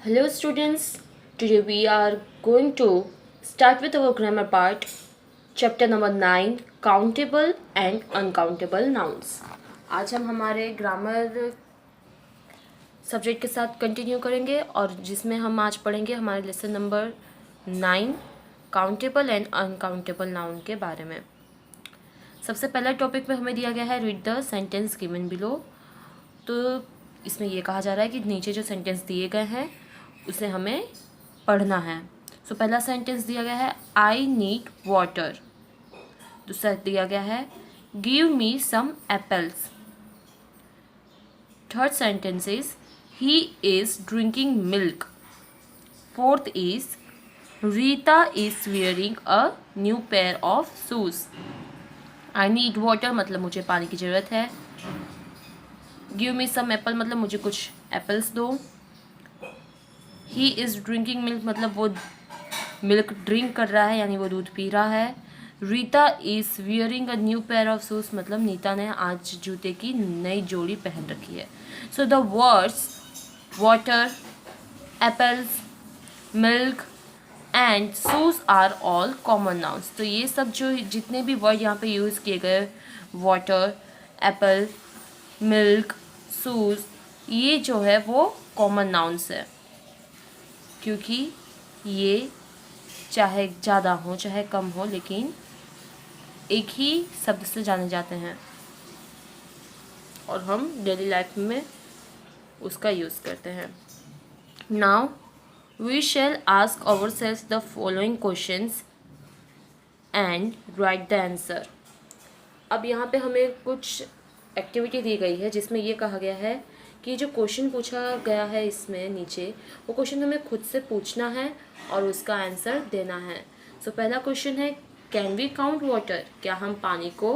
Hello students, today we are going to start with our grammar part, chapter number 9, countable and uncountable nouns. आज हम हमारे grammar subject के साथ continue करेंगे और जिसमें हम आज पढ़ेंगे हमारे lesson number 9, countable and uncountable noun के बारे में। सबसे पहला टॉपिक में हमें दिया गया है read the sentence given below. तो इसमें यह कहा जा रहा है कि नीचे जो सेंटेंस दिए गए हैं उसे हमें पढ़ना है। सो पहला सेंटेंस दिया गया है आई नीड वाटर। दूसरा दिया गया है give me some apples. Third sentence is he is drinking milk. Fourth is Rita is wearing a new pair of shoes. I need water मतलब मुझे पानी की ज़रूरत है। गिव मी सम एप्पल मतलब मुझे कुछ एप्पल्स दो। ही इज़ ड्रिंकिंग मिल्क मतलब वो मिल्क ड्रिंक कर रहा है यानी वो दूध पी रहा है। Rita is wearing a new pair of shoes मतलब नीता ने आज जूते की नई जोड़ी पहन रखी है। So the words water, apples, milk and shoes are all common nouns. तो ये सब जो जितने भी वर्ड यहाँ पे यूज़ किए गए वाटर, एप्पल, मिल्क, शूज़, ये जो है वो कॉमन नाउन्स है क्योंकि ये चाहे ज़्यादा हो चाहे कम हो लेकिन एक ही शब्द से जाने जाते हैं और हम डेली लाइफ में उसका यूज़ करते हैं। Now we shall ask ourselves the following questions and write the answer. अब यहाँ पे हमें कुछ एक्टिविटी दी गई है जिसमें ये कहा गया है कि जो क्वेश्चन पूछा गया है इसमें नीचे वो क्वेश्चन हमें खुद से पूछना है और उसका आंसर देना है। सो पहला क्वेश्चन है कैन वी काउंट वाटर। क्या हम पानी को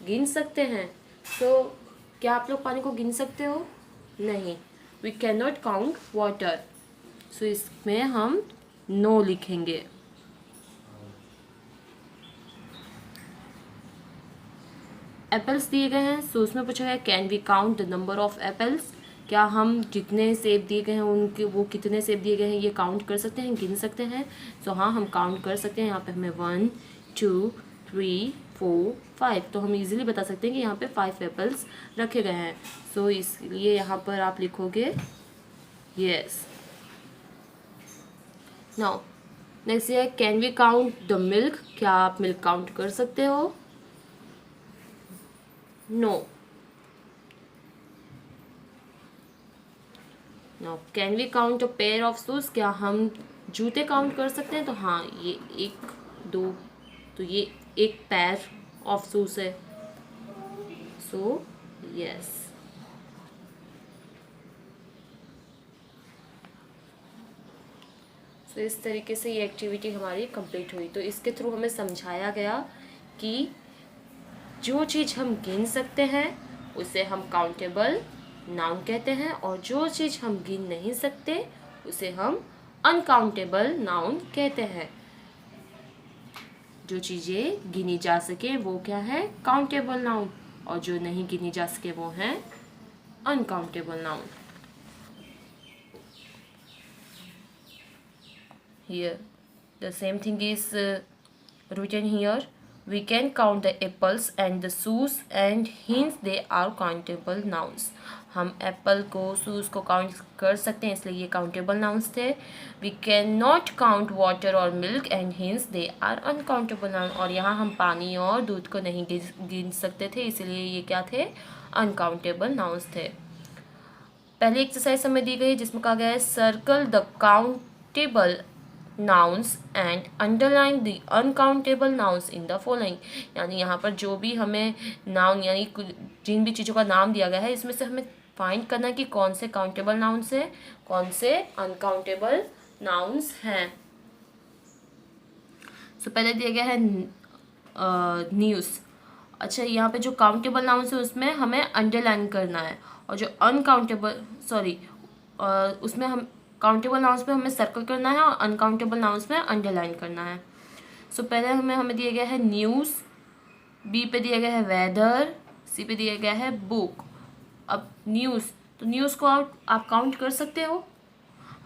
गिन सकते हैं। सो क्या आप लोग पानी को गिन सकते हो? नहीं, we can not count water. So इसमें हम नो लिखेंगे। एप्पल्स दिए गए हैं सो उसमें पूछा गया can we count the number of apples. क्या हम जितने सेब दिए गए हैं उनके वो कितने सेब दिए गए हैं ये काउंट कर सकते हैं, गिन सकते हैं। सो हाँ हम काउंट कर सकते हैं। यहाँ पे हमें 1 2 3 4 5 तो हम इजीली बता सकते हैं कि यहाँ पे 5 एप्पल्स रखे गए हैं। सो इसलिए यहाँ पर आप लिखोगे यस। नाउ नेक्स्ट है can we count the milk. क्या आप मिल्क काउंट कर सकते हो? No. Now can we count a pair of shoes. क्या हम जूते काउंट कर सकते हैं? तो हाँ ये 1 2 तो ये एक पैर ऑफ शूज है। So yes. तो इस तरीके से ये एक्टिविटी हमारी कंप्लीट हुई। तो इसके थ्रू हमें समझाया गया कि जो चीज़ हम गिन सकते हैं उसे हम काउंटेबल नाउन कहते हैं और जो चीज़ हम गिन नहीं सकते उसे हम अनकाउंटेबल नाउन कहते हैं। जो चीज़ें गिनी जा सके वो क्या है? काउंटेबल नाउन और जो नहीं गिनी जा सके वो है uncountable noun. Here the same thing is written here. We can count the apples and the shoes and hence they are countable nouns. हम एप्पल को शूज़ को काउंट कर सकते हैं इसलिए ये काउंटेबल नाउन्स थे। We can not count water और milk and hence they are uncountable noun. और यहाँ हम पानी और दूध को नहीं गिन सकते थे इसलिए ये क्या थे? अनकाउंटेबल नाउन्स थे। पहली एक्सरसाइज हमें दी गई जिसमें कहा गया है circle the countable nouns and underline the uncountable nouns in the following। यानी यहाँ पर जो भी हमें नाउन यानी जिन भी चीज़ों का नाम दिया गया है इसमें से हमें फाइंड करना है कि कौन से काउंटेबल नाउन्स हैं कौन से अनकाउंटेबल नाउन्स हैं। सो पहले दिया गया है न्यूज़। अच्छा यहाँ पे जो काउंटेबल नाउन्स है उसमें हमें अंडरलाइन करना है और जो अनकाउंटेबल उसमें हम काउंटेबल नाउन्स पे हमें सर्कल करना है और अनकाउंटेबल नाउन्स में अंडरलाइन करना है। सो पहले हमें दिया गया है न्यूज़, बी पे दिया गया है वेदर, सी पे दिया गया है बुक। अब न्यूज़ तो न्यूज़ को आप काउंट कर सकते हो?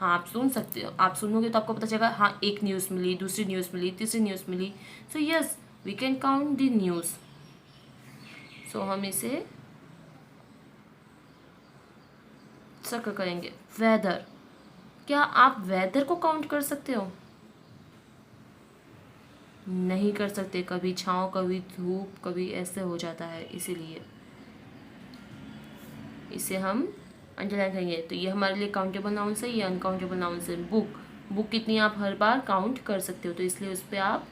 हाँ, आप सुन सकते हो, आप सुनोगे तो आपको पता चलेगा, हाँ एक न्यूज़ मिली, दूसरी न्यूज़ मिली, तीसरी न्यूज़ मिली। So yes, we can count the news. So हम इसे सर्कल करेंगे। वेदर, क्या आप वेदर को काउंट कर सकते हो? नहीं कर सकते, कभी छाँव कभी धूप कभी ऐसे हो जाता है, इसीलिए इसे हम अंडरलाइन करेंगे। तो ये हमारे लिए काउंटेबल नाउन्स है, ये अनकाउंटेबल नाउन्स है। बुक, बुक कितनी आप हर बार काउंट कर सकते हो, तो इसलिए उस पर आप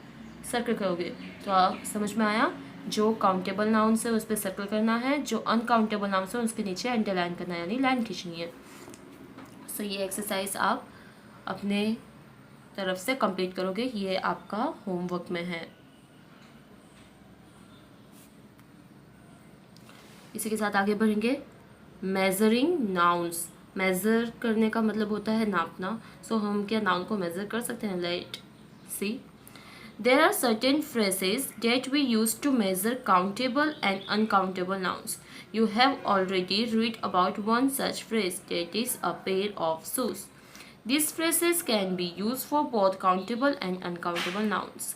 सर्कल करोगे। तो आप समझ में आया, जो काउंटेबल नाउन्स है उस पर सर्कल करना है, जो अनकाउंटेबल नाउन्स है उसके नीचे अंडरलाइन करना है, यानी लाइन खींचनी है। सो ये एक्सरसाइज आप अपने तरफ से कंप्लीट करोगे, ये आपका होमवर्क में है। इसी के साथ आगे बढ़ेंगे। मेजरिंग नाउन्स, मेज़र करने का मतलब होता है नापना। सो हम क्या नाउन को मेज़र कर सकते हैं? Let see, there are certain phrases that we use to measure countable and uncountable nouns. You have already read about one such phrase, that is a pair of shoes. These phrases can be used for both countable and uncountable nouns.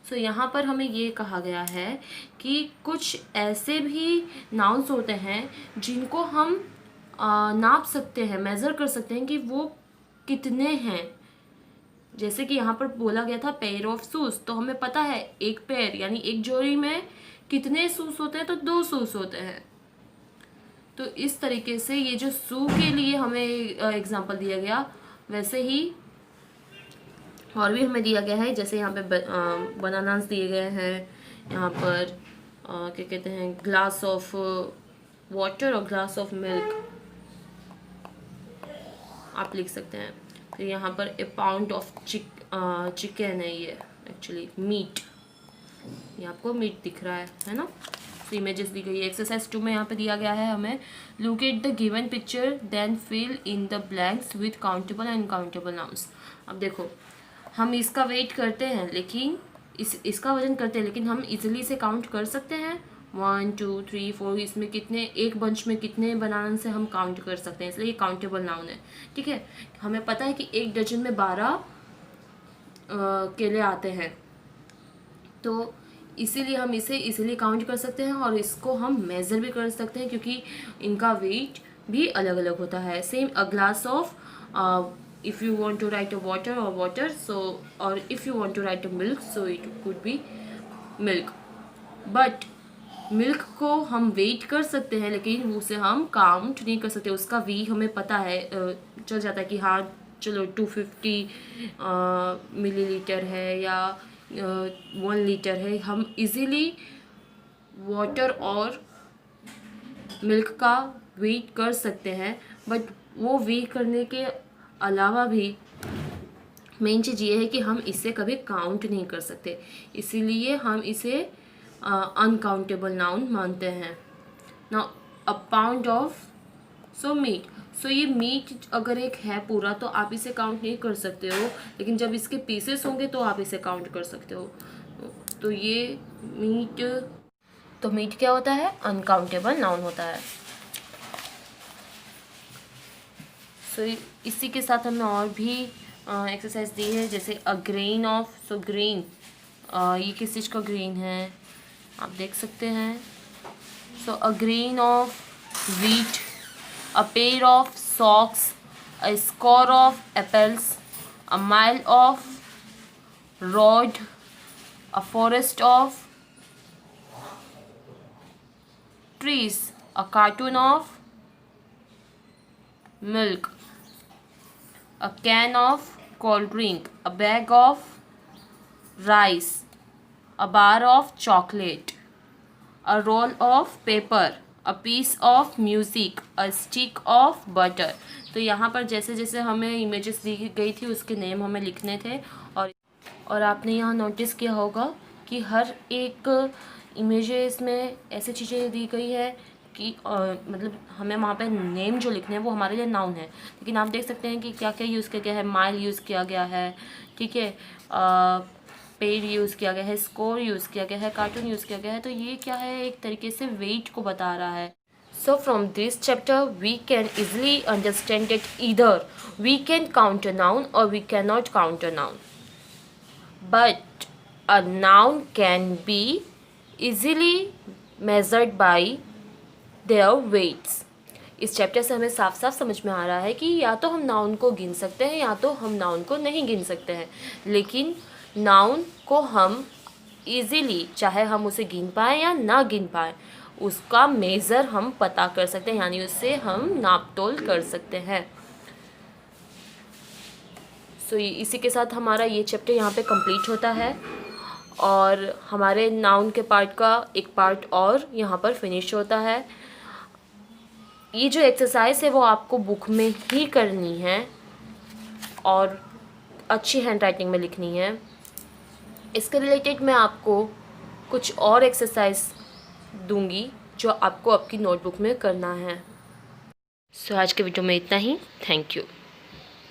So यहाँ पर हमें ये कहा गया है कि कुछ ऐसे भी nouns होते हैं जिनको हम नाप सकते हैं, मेज़र कर सकते हैं कि वो कितने हैं। जैसे कि यहाँ पर बोला गया था पेयर ऑफ शूज, तो हमें पता है एक पेयर यानी एक जोड़ी में कितने शूज होते हैं, तो 2 शूज होते हैं। तो इस तरीके से ये जो शू के लिए हमें एग्जांपल दिया गया, वैसे ही और भी हमें दिया गया है। जैसे यहाँ पे बनानास दिए गए हैं, यहाँ पर क्या कहते हैं, ग्लास ऑफ वाटर और ग्लास ऑफ मिल्क आप लिख सकते हैं। फिर यहाँ पर ए पाउंड ऑफ चिकन है, ये एक्चुअली मीट, ये आपको मीट दिख रहा है ना। तो इमेजेस दी गई है। एक्सरसाइज 2 में यहाँ पे दिया गया है हमें, look at the given picture then fill in the blanks with countable and uncountable nouns. अब देखो, हम इसका वेट करते हैं, लेकिन इसका वजन करते हैं, लेकिन हम इजीली से काउंट कर सकते हैं 1 2 3 4, इसमें कितने, एक बंच में कितने बनाना से हम काउंट कर सकते हैं, इसलिए ये काउंटेबल नाउन है। ठीक है, हमें पता है कि एक डजन में 12 केले आते हैं, तो इसीलिए हम इसे इजीली काउंट कर सकते हैं और इसको हम मेज़र भी कर सकते हैं, क्योंकि इनका वेट भी अलग अलग होता है। Same a glass of, if you want to write a water or water, so or if you want to write a milk, so it could be milk. But milk को हम वेट कर सकते हैं, लेकिन उसे हम काउंट नहीं कर सकते। उसका वी हमें पता है, चल जाता है कि हाँ चलो 250 मिलीलीटर है या 1 लीटर है। हम इजीली वाटर और मिल्क का वेट कर सकते हैं, बट वो वेट करने के अलावा भी मेन चीज़ ये है कि हम इसे कभी काउंट नहीं कर सकते, इसीलिए हम इसे अनकाउंटेबल नाउन मानते हैं। Now a pound of so meat, so ये मीट अगर एक है पूरा तो आप इसे काउंट नहीं कर सकते हो, लेकिन जब इसके पीसेस होंगे तो आप इसे काउंट कर सकते हो। तो ये मीट, तो मीट क्या होता है? अनकाउंटेबल नाउन होता है। सो इसी के साथ हमें और भी एक्सरसाइज दी है, जैसे अ ग्रेन ऑफ, सो ग्रेन, ये किस चीज़ का ग्रेन है आप देख सकते हैं। So a grain of wheat, a pair of socks, a score of apples, a mile of road, a forest of trees, a carton of milk, a can of cold drink, a bag of rice, a bar of chocolate, a roll of paper, a piece of music, a stick of butter। तो यहाँ पर जैसे जैसे हमें images दी गई थी उसके name हमें लिखने थे, और आपने यहाँ नोटिस किया होगा कि हर एक इमेजेस में ऐसी चीज़ें दी गई है कि मतलब हमें वहाँ पे नेम जो लिखने हैं वो हमारे लिए नाउन है, लेकिन आप देख सकते हैं कि क्या क्या यूज़ किया गया है। माइल यूज़ किया गया है, ठीक है, पेड यूज़ किया गया है, स्कोर यूज़ किया गया है, कार्टून यूज़ किया गया है। तो ये क्या है, एक तरीके से वेट को बता रहा है। So from this chapter we can easily understand that either we can count a noun or we cannot count a noun. But a noun can be easily measured by their weights. इस chapter से हमें साफ साफ समझ में आ रहा है कि या तो हम नाउन को गिन सकते हैं या तो हम नाउन को नहीं गिन सकते हैं, लेकिन नाउन को हम इजीली, चाहे हम उसे गिन पाएँ या ना गिन पाएँ, उसका मेज़र हम पता कर सकते हैं, यानी उससे हम नाप तोल कर सकते हैं. सो इसी के साथ हमारा ये चैप्टर यहाँ पे कंप्लीट होता है और हमारे नाउन के पार्ट का एक पार्ट और यहाँ पर फिनिश होता है. ये जो एक्सरसाइज है वो आपको बुक में ही करनी है और अच्छी हैंडराइटिंग में लिखनी है. इसके रिलेटेड मैं आपको कुछ और एक्सरसाइज दूंगी जो आपको आपकी नोटबुक में करना है. सो आज के वीडियो में इतना ही. Thank you.